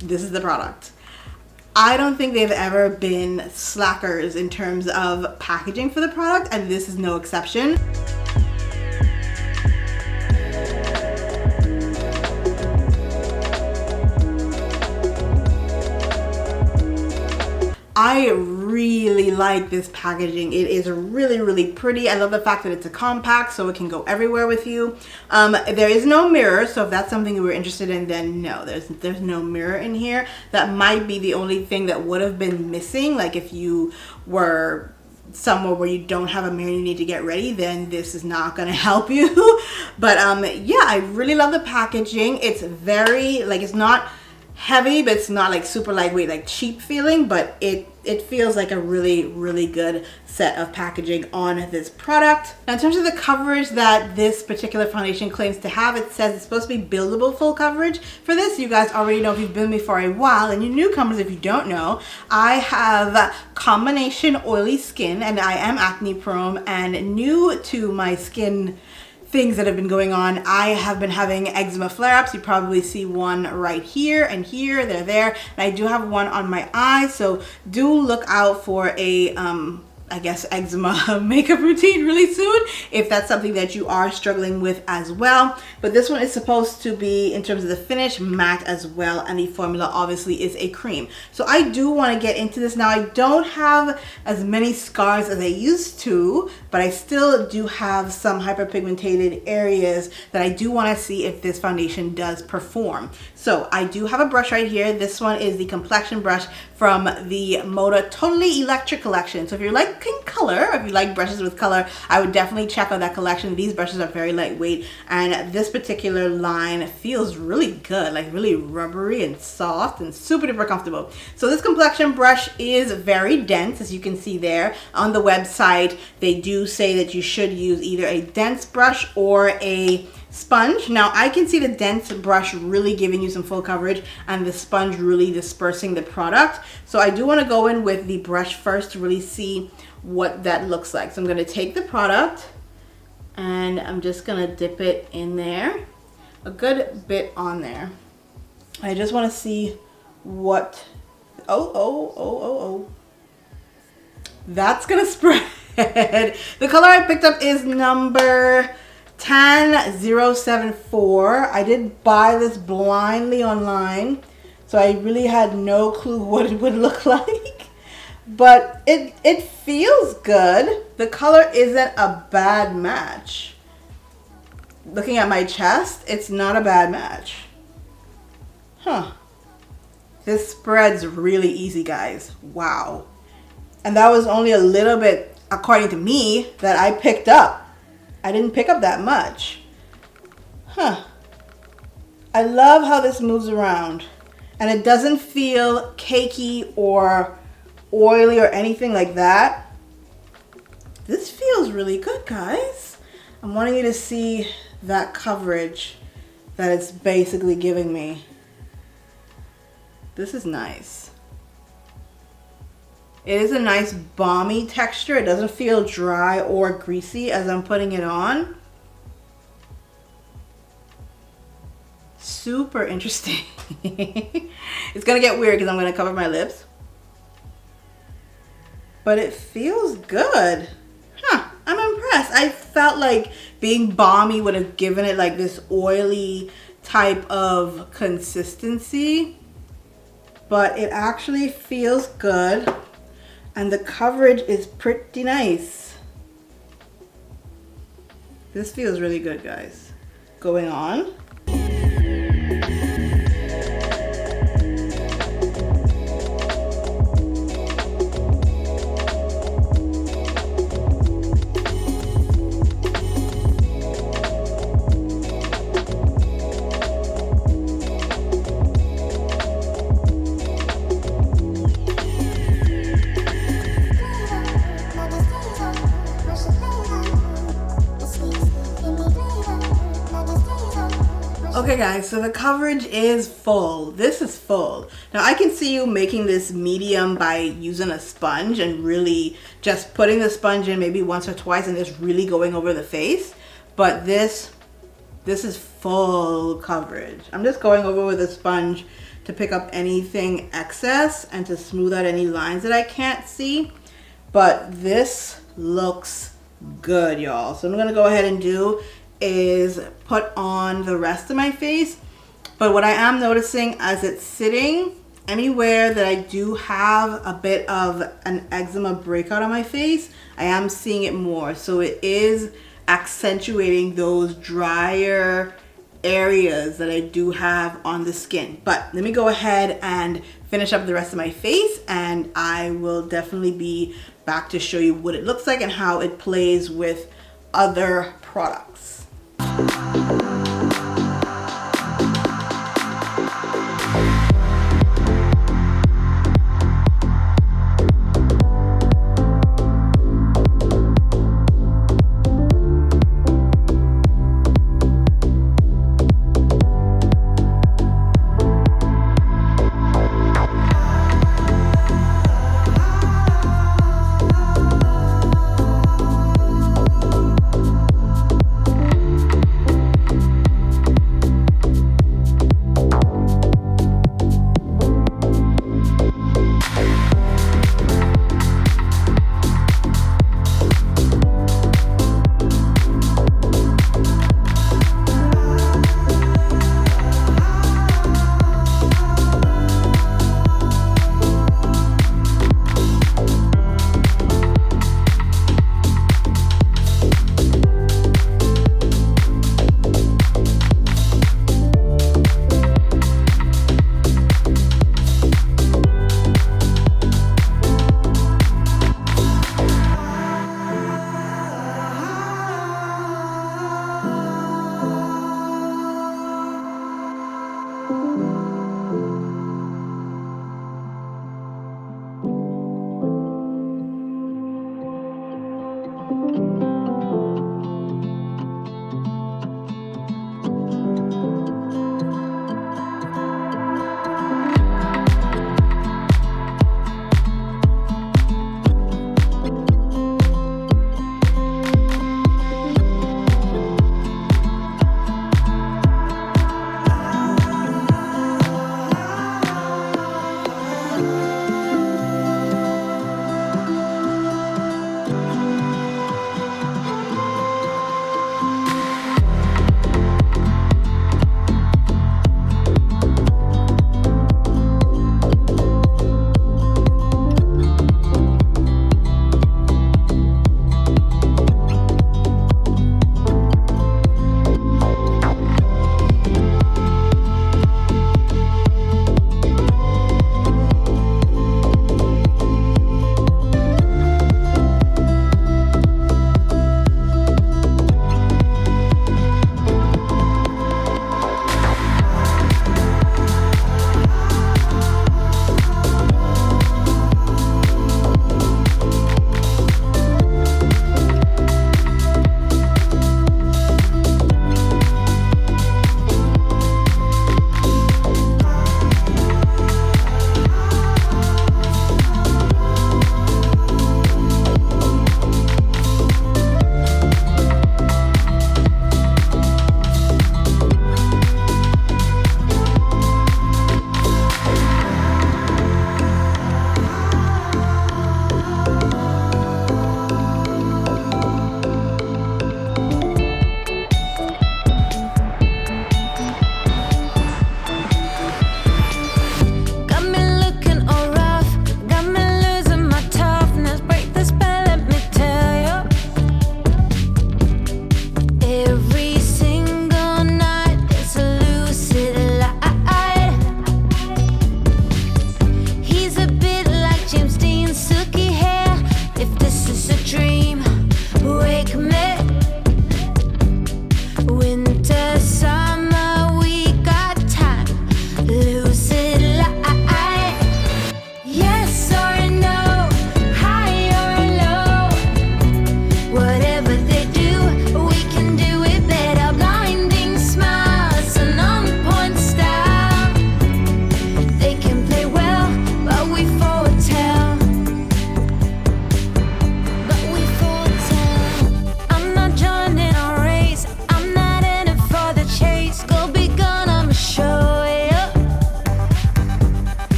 this is the product. I don't think they've ever been slackers in terms of packaging for the product, and this is no exception. I really like this packaging. It is really pretty. I love the fact that it's a compact, so it can go everywhere with you. There is no mirror, so if that's something you were interested in, then no, there's no mirror in here. That might be the only thing that would have been missing. Like if you were somewhere where you don't have a mirror and you need to get ready, then this is not going to help you. But yeah, I really love the packaging. It's very, like, it's not heavy, but it's not like super lightweight, like cheap feeling, but it feels like a really good set of packaging on this product. Now, in terms of the coverage that this particular foundation claims to have, it says it's supposed to be buildable full coverage. For this, you guys already know if you've been with me for a while, and you newcomers if you don't know, I have combination oily skin and I am acne prone, and new to my skin things that have been going on, I have been having eczema flare-ups. You probably see one right here and here, they're there. And I do have one on my eye, so do look out for a I guess eczema makeup routine really soon if that's something that you are struggling with as well. But this one is supposed to be, in terms of the finish, matte as well, and the formula obviously is a cream. So I do want to get into this now. I don't have as many scars as I used to, but I still do have some hyperpigmented areas that I do want to see if this foundation does perform. So I do have a brush right here. This one is the Complexion brush from the MODA Totally Electric collection. So if you're liking color, or if you like brushes with color, I would definitely check out that collection. These brushes are very lightweight, and this particular line feels really good, like really rubbery and soft and super duper comfortable. So this Complexion brush is very dense, as you can see there. On the website, they do say that you should use either a dense brush or a sponge. Now I can see the dense brush really giving you some full coverage and the sponge really dispersing the product. So I do want to go in with the brush first to really see what that looks like. So I'm going to take the product and I'm just going to dip it in there, a good bit on there. I just want to see what, oh, that's going to spread. The color I picked up is number 10074. I did buy this blindly online, so I really had no clue what it would look like, but it feels good. The color isn't a bad match. Looking at my chest, it's not a bad match. Huh. This spreads really easy, guys. Wow. And that was only a little bit, according to me, that I picked up. I didn't pick up that much. Huh. I love how this moves around. And it doesn't feel cakey or oily or anything like that. This feels really good, guys. I'm wanting you to see that coverage that it's basically giving me. This is nice. It is a nice balmy texture. It doesn't feel dry or greasy as I'm putting it on. Super interesting. It's gonna get weird because I'm gonna cover my lips. But it feels good. Huh, I'm impressed. I felt like being balmy would have given it like this oily type of consistency. But it actually feels good. And the coverage is pretty nice. This feels really good, guys. Going on. Okay guys, so the coverage is full. This is full. Now I can see you making this medium by using a sponge and really just putting the sponge in maybe once or twice and just really going over the face. But this is full coverage. I'm just going over with a sponge to pick up anything excess and to smooth out any lines that I can't see. But this looks good, y'all. So what I'm gonna go ahead and do is put on the rest of my face. But what I am noticing as it's sitting, anywhere that I do have a bit of an eczema breakout on my face, I am seeing it more. So it is accentuating those drier areas that I do have on the skin. But let me go ahead and finish up the rest of my face, and I will definitely be back to show you what it looks like and how it plays with other products.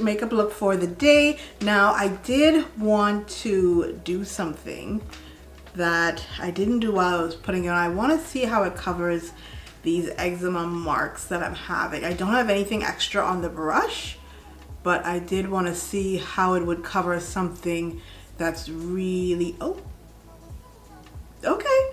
makeup look for the day. Now I did want to do something that I didn't do while I was putting it on. I want to see how it covers these eczema marks that I'm having. I don't have anything extra on the brush, but I did want to see how it would cover something that's really, oh, okay.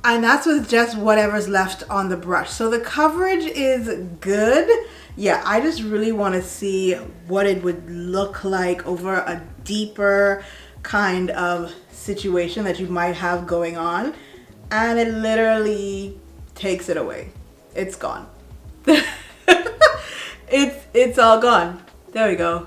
And that's with just whatever's left on the brush. So the coverage is good. Yeah, I just really want to see what it would look like over a deeper kind of situation that you might have going on. And it literally takes it away. It's gone. It's all gone. There we go.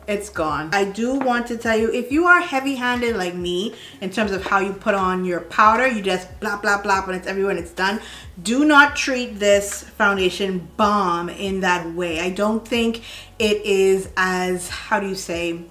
It's gone. I do want to tell you, if you are heavy-handed like me in terms of how you put on your powder, you just blap blap blap and it's everywhere and it's done, do not treat this foundation Balm in that way. I don't think it is as, how do you say,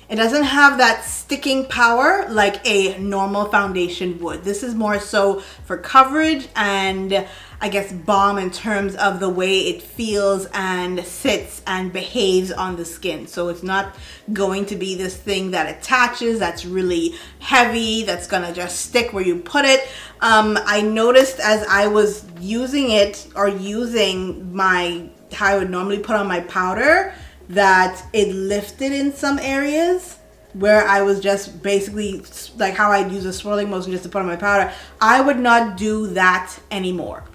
it doesn't have that sticking power like a normal foundation would. This is more so for coverage and I guess balm in terms of the way it feels and sits and behaves on the skin. So it's not going to be this thing that attaches, that's really heavy, that's gonna just stick where you put it. I noticed as I was using it or using how I would normally put on my powder, that it lifted in some areas where I was just basically like how I'd use a swirling motion just to put on my powder. I would not do that anymore.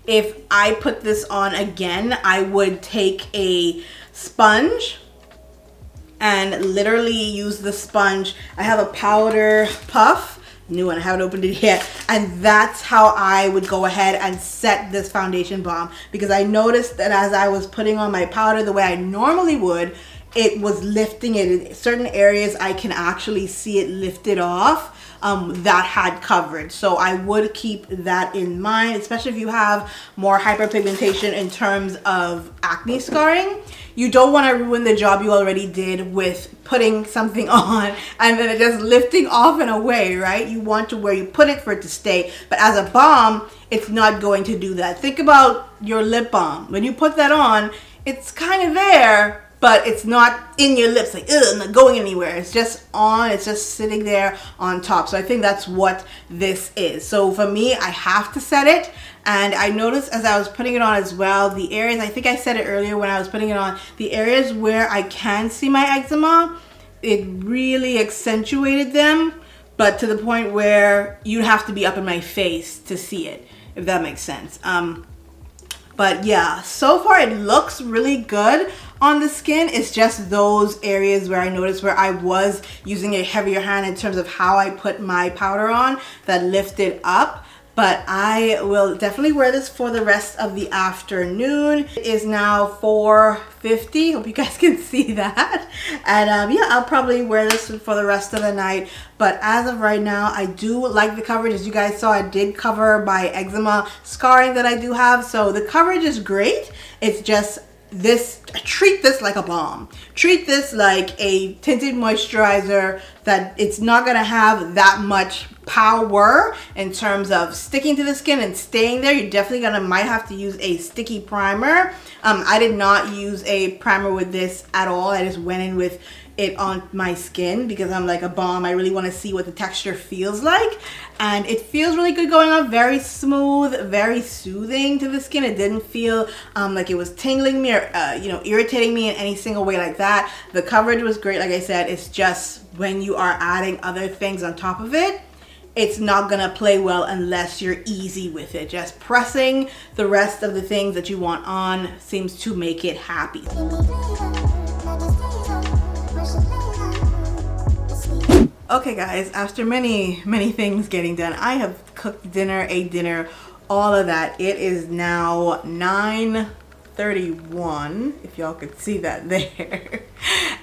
If I put this on again, I would take a sponge and literally use the sponge. I have a powder puff, new one, I haven't opened it yet, and that's how I would go ahead and set this foundation balm, because I noticed that as I was putting on my powder the way I normally would, it was lifting it. In certain areas I can actually see it lifted off. That had coverage. So I would keep that in mind, especially if you have more hyperpigmentation in terms of acne scarring. You don't want to ruin the job you already did with putting something on and then it just lifting off and away, right? You want to where you put it for it to stay. But as a balm, it's not going to do that. Think about your lip balm. When you put that on, it's kind of there, but it's not in your lips, like, ugh, not going anywhere. It's just on, it's just sitting there on top. So I think that's what this is. So for me, I have to set it. And I noticed as I was putting it on as well, the areas, I think I said it earlier when I was putting it on, the areas where I can see my eczema, it really accentuated them, but to the point where you'd have to be up in my face to see it, if that makes sense. But yeah, so far it looks really good on the skin. It's just those areas where I noticed where I was using a heavier hand in terms of how I put my powder on that lifted up. But I will definitely wear this for the rest of the afternoon. It is now 4:50. Hope you guys can see that. And yeah, I'll probably wear this for the rest of the night. But as of right now, I do like the coverage. As you guys saw, I did cover my eczema scarring that I do have. So the coverage is great. It's just this, treat this like a balm. Treat this like a tinted moisturizer that it's not gonna have that much power in terms of sticking to the skin and staying there. You're definitely might have to use a sticky primer. I did not use a primer with this at all. I just went in with it on my skin because I'm like a balm. I really want to see what the texture feels like, and it feels really good going on. Very smooth, very soothing to the skin. It didn't feel like it was tingling me or you know, irritating me in any single way like that. The coverage was great. Like I said, it's just when you are adding other things on top of it, it's not gonna play well unless you're easy with it. Just pressing the rest of the things that you want on seems to make it happy. Okay guys, after many things getting done, I have cooked dinner, ate dinner, all of that. It is now 9:31, if y'all could see that there.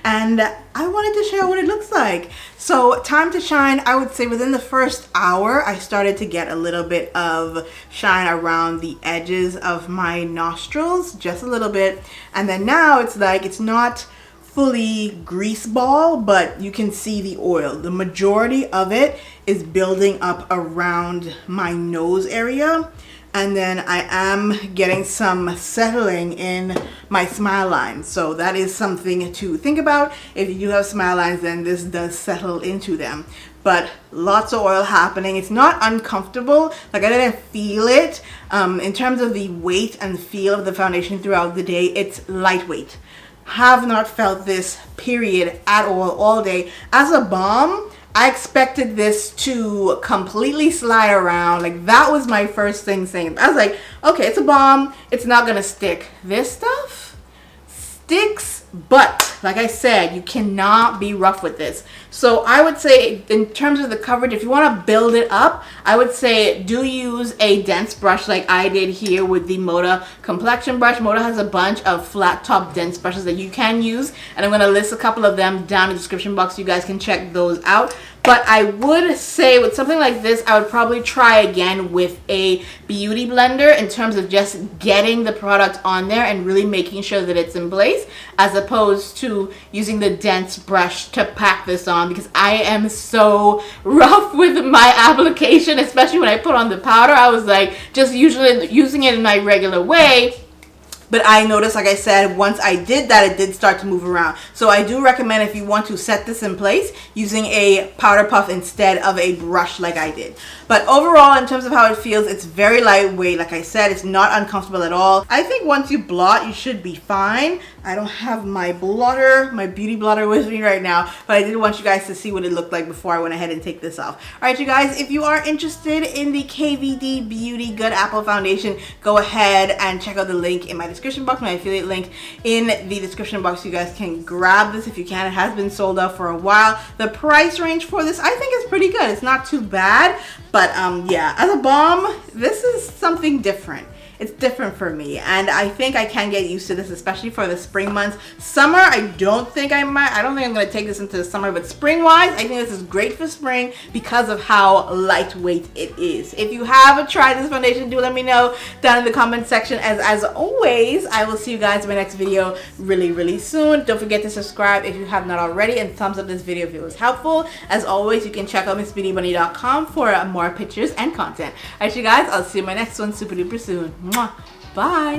And I wanted to share what it looks like. So time to shine, I would say within the first hour, I started to get a little bit of shine around the edges of my nostrils, just a little bit. And then now it's like, it's not fully grease ball, but you can see the oil. The majority of it is building up around my nose area. And then I am getting some settling in my smile lines. So that is something to think about. If you do have smile lines, then this does settle into them. But lots of oil happening. It's not uncomfortable. Like, I didn't feel it. In terms of the weight and feel of the foundation throughout the day, it's lightweight. Have not felt this period at all day. As a balm, I expected this to completely slide around. Like, that was my first thing saying. I was like, okay, it's a balm. It's not gonna stick. This stuff sticks, but like I said, you cannot be rough with this. So I would say, in terms of the coverage, if you want to build it up, I would say do use a dense brush like I did here with the MODA Complexion Brush. MODA has a bunch of flat top dense brushes that you can use, and I'm going to list a couple of them down in the description box so you guys can check those out. But I would say with something like this, I would probably try again with a beauty blender in terms of just getting the product on there and really making sure that it's in place, as opposed to using the dense brush to pack this on, because I am so rough with my application, especially when I put on the powder. I was like just usually using it in my regular way. But I noticed, like I said, once I did that, it did start to move around. So I do recommend, if you want to set this in place, using a powder puff instead of a brush like I did. But overall, in terms of how it feels, it's very lightweight. Like I said, it's not uncomfortable at all. I think once you blot, you should be fine. I don't have my blotter, my beauty blotter with me right now, but I did want you guys to see what it looked like before I went ahead and take this off. All right, you guys, if you are interested in the KVD Beauty Good Apple Foundation, go ahead and check out the link in my description box, my affiliate link in the description box. You guys can grab this if you can. It has been sold out for a while. The price range for this, I think, is pretty good. It's not too bad, but yeah, as a balm, this is something different. It's different for me, and I think I can get used to this, especially for the spring months. Summer, I don't think I'm gonna take this into the summer, but spring wise, I think this is great for spring because of how lightweight it is. If you haven't tried this foundation, do let me know down in the comment section. As always, I will see you guys in my next video really soon. Don't forget to subscribe if you have not already, and thumbs up this video if it was helpful. As always, you can check out MissBeautyBunny.com for more pictures and content. Alright, you guys, I'll see you in my next one super duper soon. Mwah. Bye.